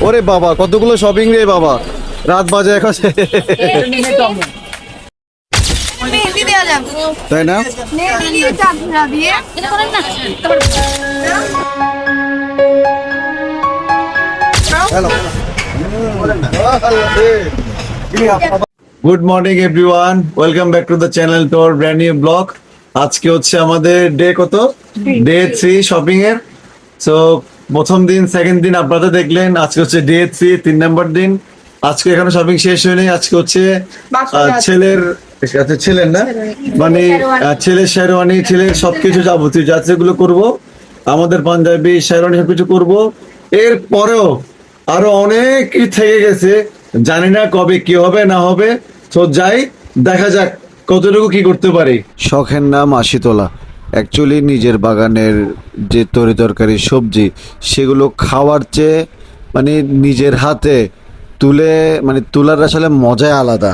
ওরে বাবা কতগুলো শপিং রে বাবা, রাত বাজে এখন। তাই না? Good morning everyone, welcome back to the channel to our brand new blog. আজকে হচ্ছে আমাদের ডে কত? ডে 3 শপিং এর। সো প্রথম দিন, সেকেন্ড দিন আপনারা দেখলেন, আজকে হচ্ছে ডে 3 3 নম্বর দিন। আজকে এখনো শপিং শেষ হয়নি। আজকে হচ্ছে ছেলের না মানে ছেলের শেরওয়ানি, ছেলের সবকিছু যাবতীয় যেগুলো করবো, আমাদের পাঞ্জাবি শেরওয়ানি সবকিছু করবো। এর পরেও আরো অনেক কিছু থেকে গেছে, জানি না কবে কি হবে না হবে। তো যাই, দেখা যাক কতটুকু কি করতে পারি। শখের নাম আশি তোলা। অ্যাকচুয়ালি নিজের বাগানের যে তরি তরকারি সবজি, সেগুলো খাওয়ার চেয়ে মানে নিজের হাতে তুলে মানে তোলার আসলে মজাই আলাদা।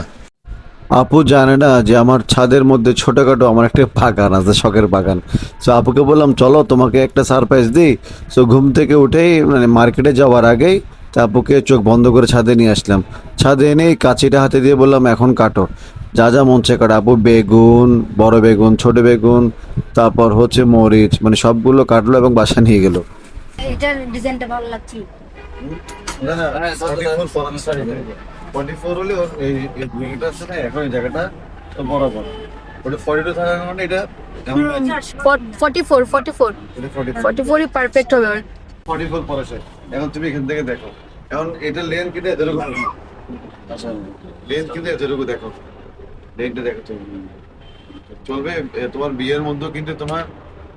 আপু জানে না যে আমার ছাদের মধ্যে ছোটখাটো আমার একটা বাগান আছে, শখের বাগান। সো আপুকে বললাম চলো তোমাকে একটা সারপ্রাইজ দিই। সো ঘুম থেকে উঠেই মানে মার্কেটে যাওয়ার আগেই তা আপুকে চোখ বন্ধ করে ছাদে নিয়ে আসলাম। ছাদে এনেই কাঁচিটা হাতে দিয়ে বললাম এখন কাটো, যা যা মন চায় কাটো। আপু বেগুন, বড় বেগুন, ছোট বেগুন, তারপর হচ্ছে মরিচ, মানে সবগুলো কাটলো এবং বাসা নিয়ে গেল। এটার ডিজাইনটা ভালো লাগছে। না না 44 হলে এই জায়গাটা আছে না, এখন এই জায়গাটা তো বরাবর ওটা 42 থাকার কারণে এটা 44 পারফেক্ট হবে। 44 পড়েছে। এখন তুমি এখান থেকে দেখো, এখন এটা লেন্থ কিন্তু এতটুকু, আচ্ছা লেন্থ কিন্তু এতটুকু দেখো, লেন্থটা দেখো তুমি। চলবে তোমার বিয়ের মধ্যে কিন্তু তোমার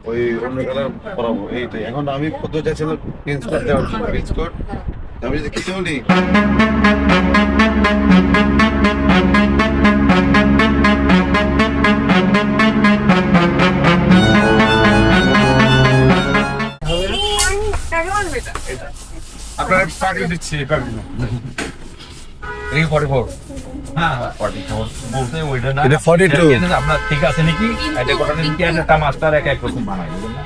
ওই অন্য কালার পরাবো এইটাই। এখন আমি কত চাইছিলাম পিন স্কোর দেওয়ার জন্য, পিন স্কোর আমি যদি কিছু নেই। আপনার পাঠিয়ে দিচ্ছি এটা 44। হ্যাঁ 44 বলতে ওইটা না, এটা 42 আপনার ঠিক আছে নাকি? এটা কোটা দিন কি একটা মাস্টার এক রকম বানাই বুঝলেন না,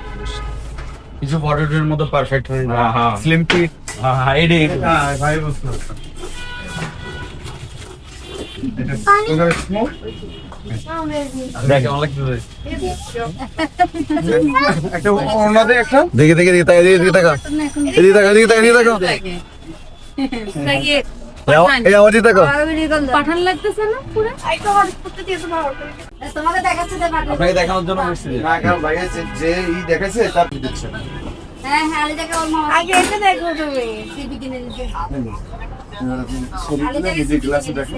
কিছু 42 এর মধ্যে পারফেক্ট হয়ে যায়। হ্যাঁ স্লিম ফিট। হ্যাঁ এডি ভাই বুঝতে পারছেন। দেখে অনেক কিছু একটা ওনাদের একটা দেখি দেখি দেখি তাই এদিকে তাকা, এদিকে তাকা, এদিকে তাকা, এদিকে তাকা, এই আওয়াজ তাকা। পাঠান লাগতেছে না পুরো? তোমাকে দেখাচ্ছে যে আপনাকে দেখানোর জন্য বসছি। না কারণ ভাই যে ই দেখাইছে তার দিচ্ছে। হ্যাঁ হ্যাঁ আলি দেখে ওর মামা আগে এটা দেখো তুমি সিবি কিনে দিতে। আলি দেখে এই গ্লাসে দেখো।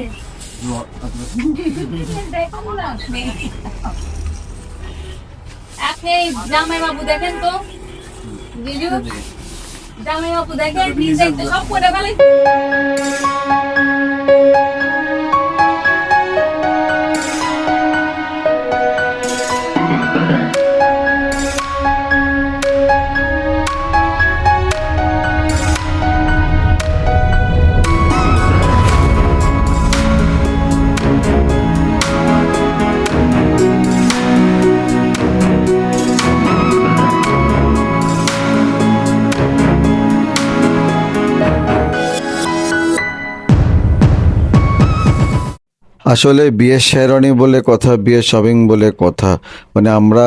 আপনি জামাই বাবু দেখেন তো, জিজু জামাই বাবু দেখেন, ডিজাইন তো সব করে ফেলে। আসলে বিয়ের শেরওয়ানি বলে কথা, বিয়ের শপিং বলে কথা, মানে আমরা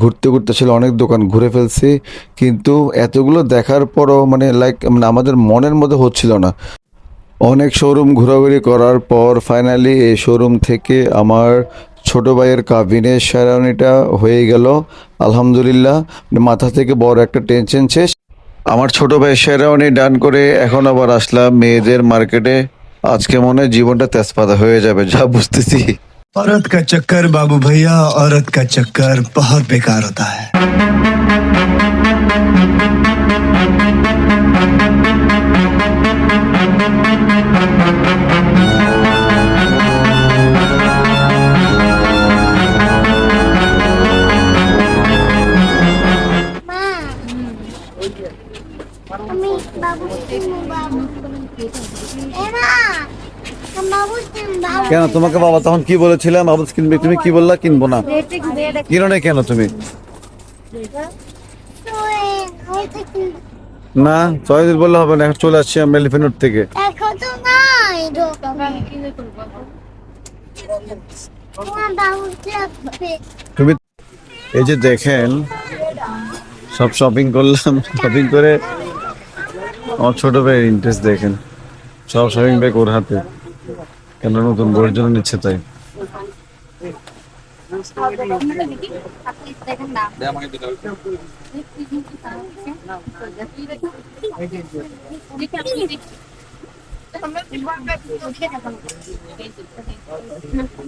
ঘুরতে ঘুরতে আসলে অনেক দোকান ঘুরে ফেলছি, কিন্তু এতগুলো দেখার পরও মানে মানে আমাদের মনের মধ্যে হচ্ছিল না। অনেক শোরুম ঘোরাঘুরি করার পর ফাইনালি এই শোরুম থেকে আমার ছোট ভাইয়ের কাবিনের শেরওয়ানিটা হয়ে গেল আলহামদুলিল্লাহ। মাথা থেকে বড় একটা টেনশন শেষ। আমার ছোট ভাইয়ের শেরওয়ানি ডান করে এখন আবার আসলাম মেয়েদের মার্কেটে। আজকে মনে হয় জীবনটা তেজপাতা হয়ে যাবে যা বুঝতেছি। औरत का चक्कर बाबू भैया, औरत का चक्कर बहुत बेकार होता है। কেন তোমাকে বাবা তখন কি বলেছিলাম বাবুস কিনবে, তুমি কি বললা কিনবো না? কিনো না কেন তুমি? না চয়েস বললে হবে না, এখন চলে আসছি আমরা এলিফ্যান্ট রোড থেকে। এখন তো নাই আমি কি যে করবো এখন? তোমার বাবু লাগবে। তুমি এই যে দেখেন সব শপিং করলাম, শপিং করে আমার ছোট ভাইয়ের ইন্টারেস্ট দেখেন, সব শপিং ব্যাগ ওর হাতে, কেন নতুন বউয়ের জন্য নিচ্ছে তাই। দেখেন না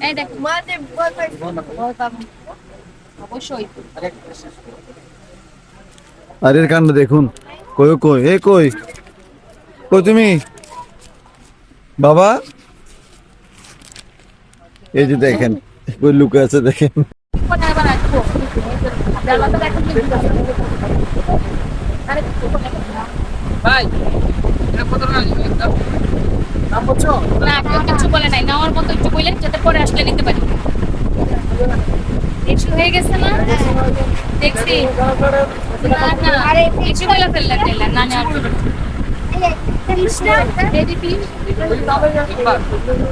এই দেখ অবশ্যই আর এর কাণ্ড দেখুন, কই কই এ কই কই তুমি বাবা, এই যে দেখেন কই লুকে আছে দেখেন। কোথায় আবার আসবো জানলাটা দেখেন আরে ভাই এটা কত টাকা দাম বলছো না কেউ কিছু বলে নাই নেওয়ার মতো একটু বললেন যাতে পরে আসলে নিতে পারি। ইস্যু হয়ে গেছে না দেখছি না না আরে ইস্যু বলে ফেললেন না না রেডি প্লিজ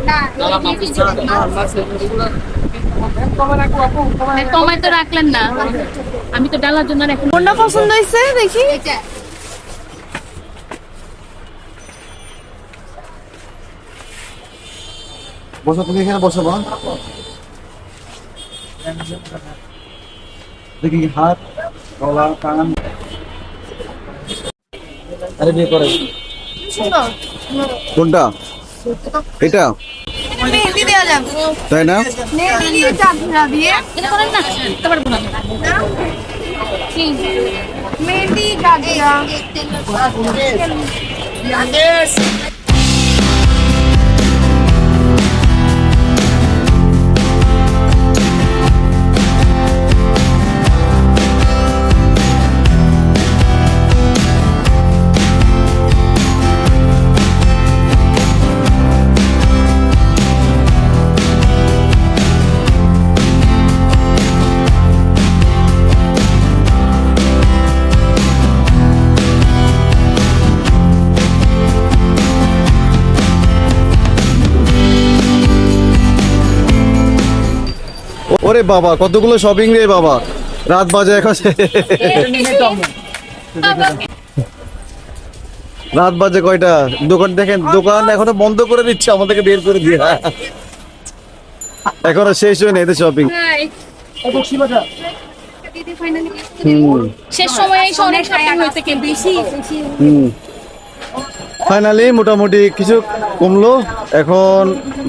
না কমায় তো রাখলেন না, আমি তো ডালার জন্য এখন কোনটা পছন্দ হয়েছে দেখি এটা বসো তুমি এখানে বসো মা, দেখি হাত গলা কান, আরে বিয়ে করে কোনটা এটা মেহেন্দি দেওয়া যাবে তাই না? মেহেন্দি চাঁদরা দিয়ে এটা করেন না করতে পারবো না প্লিজ মেহেন্দি গাজরা ওরে বাবা কতগুলো শপিং রে বাবা, রাত বাজে এখন, রাত বাজে কয়টা, দোকান দেখেন দোকান এখনো বন্ধ করে দিচ্ছে, আমাদেরকে বের করে দিয়ে এখনো শেষ হয়নি এদের শপিং। দিদি ফাইনালি শেষ সময়ে এসে অনেক শপিং হয়েছে কিন্তু বেশি ফাইনালি মোটামুটি কিছু কমলো, এখন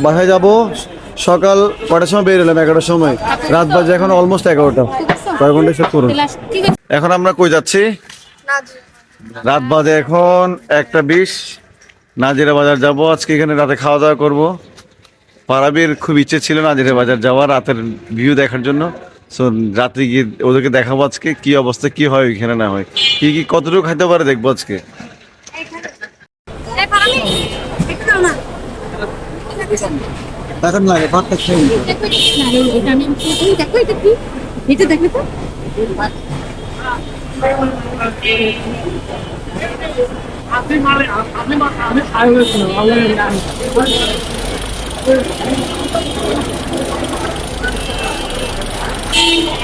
বাসায় যাব। সকাল কটার সময় বের হলাম, 11টার সময়, রাত বাজে এখন অলমোস্ট 11টা, কয় ঘন্টা সেট করুন। ঠিক আছে এখন আমরা কই যাচ্ছি, রাত বাজে এখন 1:20, নাজিরা বাজার যাব আজকে, এখানে রাতে খাওয়া দাওয়া করবো। পারাবির খুব ইচ্ছে ছিল নাজিরা বাজার যাওয়ার, রাতের ভিউ দেখার জন্য। সো রাত্রে গিয়ে ওদেরকে দেখাবো আজকে কি অবস্থা, কি হয় এখানে না হয়, কি কি কতটুকু খাইতে পারে দেখবো আজকে। এখন লাগে ভাতটা খেয়ে এটা দেখবে তো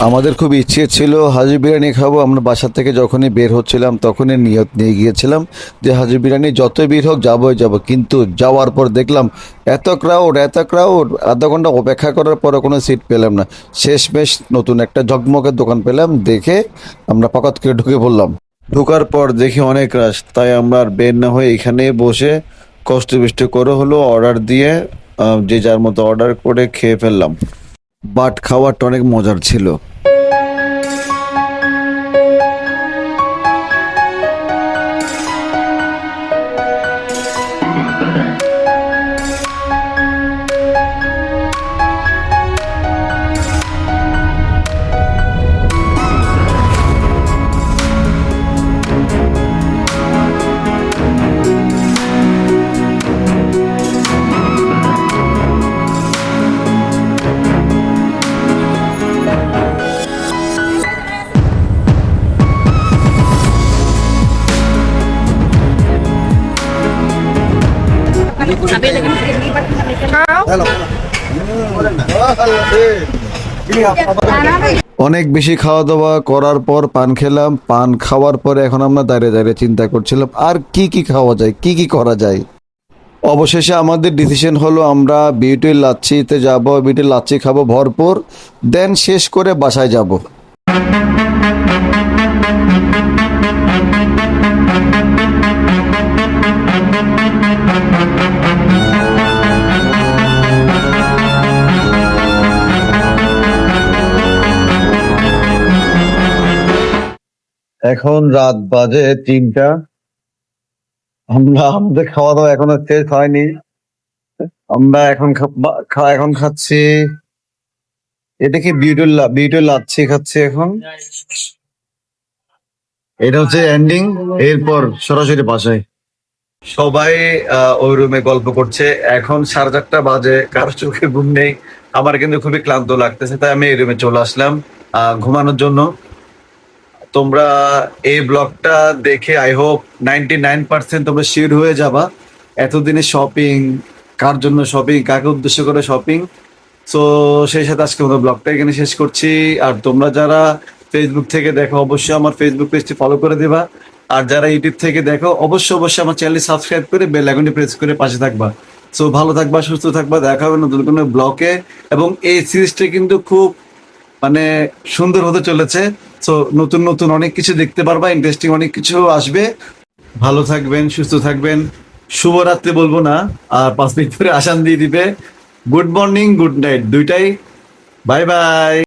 আমাদের খুব ইচ্ছে ছিল হাজি বিরিয়ানি খাবো। আমরা বাসা থেকে যখনই বের হচ্ছিলাম তখনই নিয়ত নিয়ে গিয়েছিলাম যে হাজি বিরিয়ানি যতই ভিড় হোক যাবোই যাব, কিন্তু যাওয়ার পর দেখলাম এত ক্রাউড আধা ঘন্টা অপেক্ষা করার পরে কোনো সিট পেলাম না। শেষমেশ নতুন একটা ঝকমকের দোকান পেলাম, দেখে আমরা পাকাত করে ঢুকে পড়লাম। ঢোকার পর দেখি অনেক রাশ, তাই আমরা আর বের না হয়ে এখানে বসে কষ্ট বিষ্ট করে হলো অর্ডার দিয়ে যে যার মতো অর্ডার করে খেয়ে ফেললাম। বাট খাওয়ারটা অনেক মজার ছিল। আপনি দেখেন অনেক বেশি খাওয়া দাওয়া করার পর পান খেলাম, পান খাওয়ার পরে এখন আমরা দাঁড়িয়ে দাঁড়িয়ে চিন্তা করছিলাম আর কি কি খাওয়া যায়, কি কি করা যায়। অবশেষে আমাদের ডিসিশন হলো আমরা বিউটির লাচ্ছিতে যাব, বিউটির লাচ্ছি খাবো ভরপুর, দেন শেষ করে বাসায় যাব। এখন রাত বাজে 3টা, আমাদের খাওয়া দাওয়া এখনো শেষ হয়নি। আমরা এখন খাচ্ছি, এটা কি বিউটির লাচ্ছি খাচ্ছি এখন। এটা হচ্ছে এন্ডিং, এরপর সরাসরি বাসায়। সবাই ওই রুমে গল্প করছে, এখন 4:30 বাজে, কারো চোখে ঘুম নেই। আমার কিন্তু খুবই ক্লান্ত লাগতেছে, তাই আমি এই রুমে চলে আসলাম ঘুমানোর জন্য। তোমরা এই ব্লগটা দেখে আই হোপ 99% তোমরা শিওর হয়ে যাবা এতদিনে শপিং, কার জন্য শপিং, কাকে উদ্দেশ্য করে শপিং। সো সেই সাথে আজকে আমরা ব্লগটা এখানে শেষ করছি। আর তোমরা যারা ফেসবুক থেকে দেখো অবশ্যই আমার ফেসবুক পেজটি ফলো করে দিবা, আর যারা ইউটিউব থেকে দেখো অবশ্যই আমার চ্যানেলটি সাবস্ক্রাইব করে বেল আইকনটি প্রেস করে পাশে থাকবা। সো ভালো থাকবা, সুস্থ থাকবা, দেখা হবে নতুন কোনো ব্লগে। এবং এই সিরিজটা কিন্তু খুব মানে সুন্দর হতে চলেছে। সো নতুন নতুন অনেক কিছু দেখতে পারবা, ইন্টারেস্টিং অনেক কিছু আসবে। ভালো থাকবেন, সুস্থ থাকবেন। শুভরাত্রি বলবো না, আর 5 মিনিট পরে আসান দিয়ে দিবে। গুড মর্নিং, গুড নাইট দুইটাই। Bye bye.